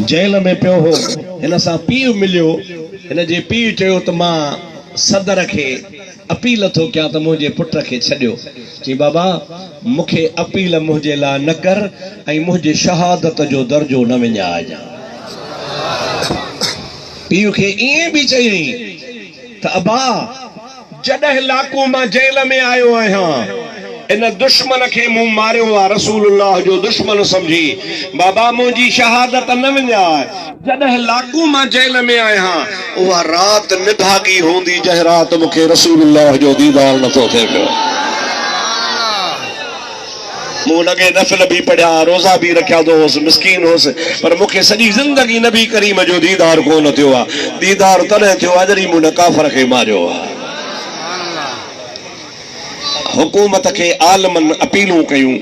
Jail में पियो हो, हिन सां पीउ मिलियो। हिन जे पीउ चयो त मां सदर खे अपील थो कयां त मुंहिंजे पुट खे छॾियो। चई बाबा मूंखे अपील मुंहिंजे लाइ न कर ऐं मुंहिंजे शहादत जो दर्जो न विञाइजां। पीउ खे ईअं बि चई त अबा जॾहिं लाकू मां जेल में आयो आहियां, इन दुश्मन के मूं मारियो आ, रसूलुल्लाह जो दुश्मन समझी, बाबा मुंहिंजी शहादत न विञाए। जॾहिं लाकू मां जेल में आहियां, उहा रात निभागी हूंदी जंहिं रात मूंखे रसूलुल्लाह जो दीदार नथो थिए पियो। मूं लॻे नफ़िल भी पढ़िया, रोज़ा भी रखिया तो होसि, मिस्कीन होसि, पर मूंखे सॼी ज़िंदगी नबी करीम जो दीदार कोन थियो आहे। दीदार तॾहिं थियो आहे जॾहिं मूं न काफ़र खे मारियो आहे। हुकूमत के आलमन अपीलूं कयूं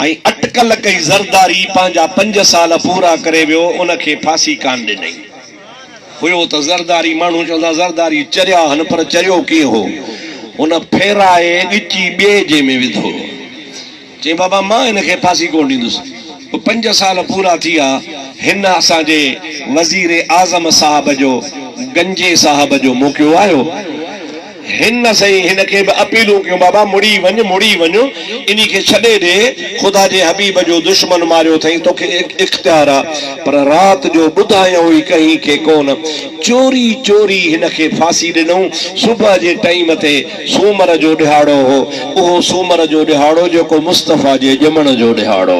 ऐं अटकल कई। ज़रदारी पंहिंजा 5 साल पूरा करे वियो, उनखे फांसी कान ॾिनई। हुयो त ज़रदारी माण्हू चवंदा ज़रदारी चरिया हन, पर चरियो कीअं हो? उन फेराए ॻिची ॿिए जे में विधो। चई बाबा मां हिनखे फांसी कोन ॾींदुसि। 5 साल पूरा थी विया। हिन असांजे वज़ीर आज़म साहब जो, गंजे साहब जो मोकिलियो आयो। हिन सही हिनखे बि अपीलूं कयूं, बाबा मुड़ी वञ, इन्ही खे छॾे ॾे, ख़ुदा जे हबीब जो दुश्मन मारियो अथई, तोखे इख्तियार आहे। पर रात जो ॿुधायूं ई कहीं के कोन। चोरी चोरी हिनखे फांसी ॾिनऊं। सुबुह जे टाइम ते सूमर जो ॾिहाड़ो हो, उहो सूमर जो ॾिहाड़ो जेको मुस्तफ़ा जे ॼमण जो ॾिहाड़ो,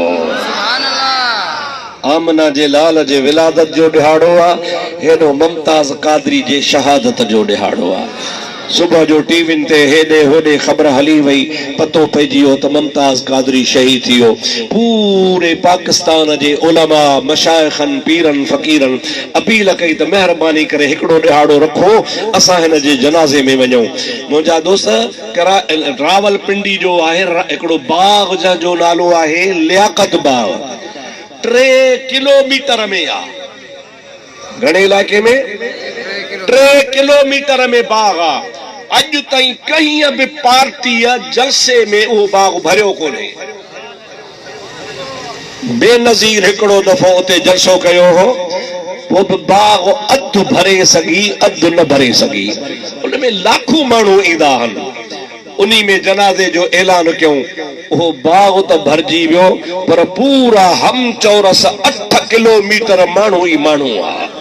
आमना जे लाल जे विलादत जो ॾिहाड़ो आहे। हेॾो मुमताज़ कादरी जे शहादत जो ॾिहाड़ो आहे। सुबह जो टीविन ते हेॾे होॾे ख़बर हली वई, पतो पइजी वियो त मुमताज़ कादरी शहीद थी वियो। पूरे पाकिस्तान जे उलमा, मशाइखन, पीरन, फ़कीरन अपील कई त महिरबानी करे हिकिड़ो ॾिहाड़ो रखो, असां हिन जे जनाज़े में वञूं। मुंहिंजा दोस्त रावलपिंडी जो आहे हिकिड़ो बाग जो नालो आहे लियाकत बाग, 3 किलोमीटर में आहे। घणे इलाइक़े में? 3 किलोमीटर में बाग आहे। अॼु ताईं कहीं बि पार्टी जलसे में उहो बाग भरियो कोन्हे। बेनज़ीर हिकिड़ो दफ़ो उते जलसो कयो हो, वो बि बाग अधु भरे सघी अधु न भरे सघी। उनमें लाखों माण्हू ईंदा आहिनि। उन्ही में जनाज़े जो ऐलान कयूं, उहो बाग त भरजी वियो, पर पूरा हम चौरस 8 किलोमीटर माण्हू ई माण्हू आहे।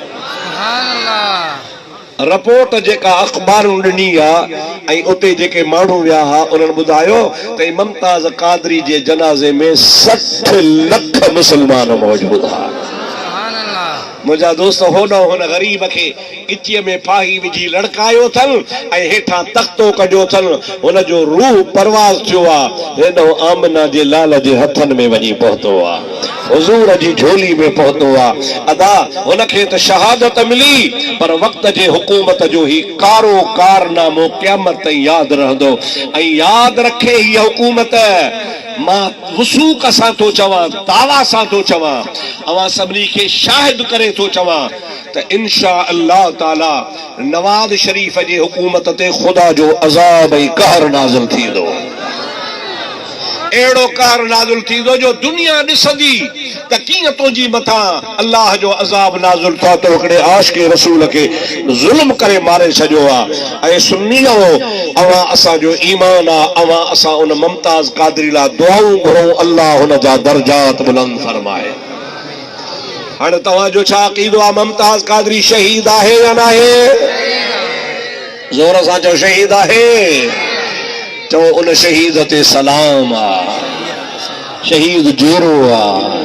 रिपोर्ट जेका अख़बारूं ॾिनी आहे ऐं उते जेके माण्हू विया हुआ, उन्हनि ॿुधायो त मुमताज़ कादरी जे जनाज़े में 60 लख मुस्लमान मौजूद हुआ। मुंहिंजा दोस्त होॾो हुन ग़रीब खे गिचीअ में फाही विझी लड़कायो अथनि ऐं हेठां तख़्तो कढियो अथनि। हुनजो रूह परवाज़ थियो आहे, हेॾो आमना जे लाल जे हथनि में वञी पहुतो आहे, हुज़ूर जी झोली में पहुतो आहे। अदा हुनखे त शहादत मिली, पर वक़्त जे हुकूमत जो ही कारो कारनामो क़यामत ताईं यादि रहंदो। ऐं यादि रखे हीअ हुकूमत, मां वसूक सां थो चवां, दावा सां थो चवां, अवां सभिनी खे शाहिद करे थो चवां त इंशा अल्लाह ताला नवाज़ शरीफ जे हुकूमत ते ख़ुदा जो अज़ाब ऐं कहर नाज़िल थींदो। अहिड़ो कहर नाज़िल थींदो जो दुनिया ॾिसंदी त कीअं तुंहिंजी मथां अल्लाह जो अज़ाब नाज़िल थियो, तो हिकिड़े आशिक़े रसूल खे ज़ुल्म करे मारे छॾियो आहे। ऐं सुन्नीओ, अवां असांजो ईमान आहे, अवां असां उन मुमताज़ कादरी लाइ दुआऊं घुरूं, अल्लाह हुन जा दर्जात बुलंद फरमाए। हाणे तव्हांजो छा अक़ीदो आहे? मुमताज़ कादरी शहीद आहे या न आहे? ज़ोर सां चओ, शहीद आहे। चओ उन शहीद ते सलाम आहे, शहीद जोरो आहे।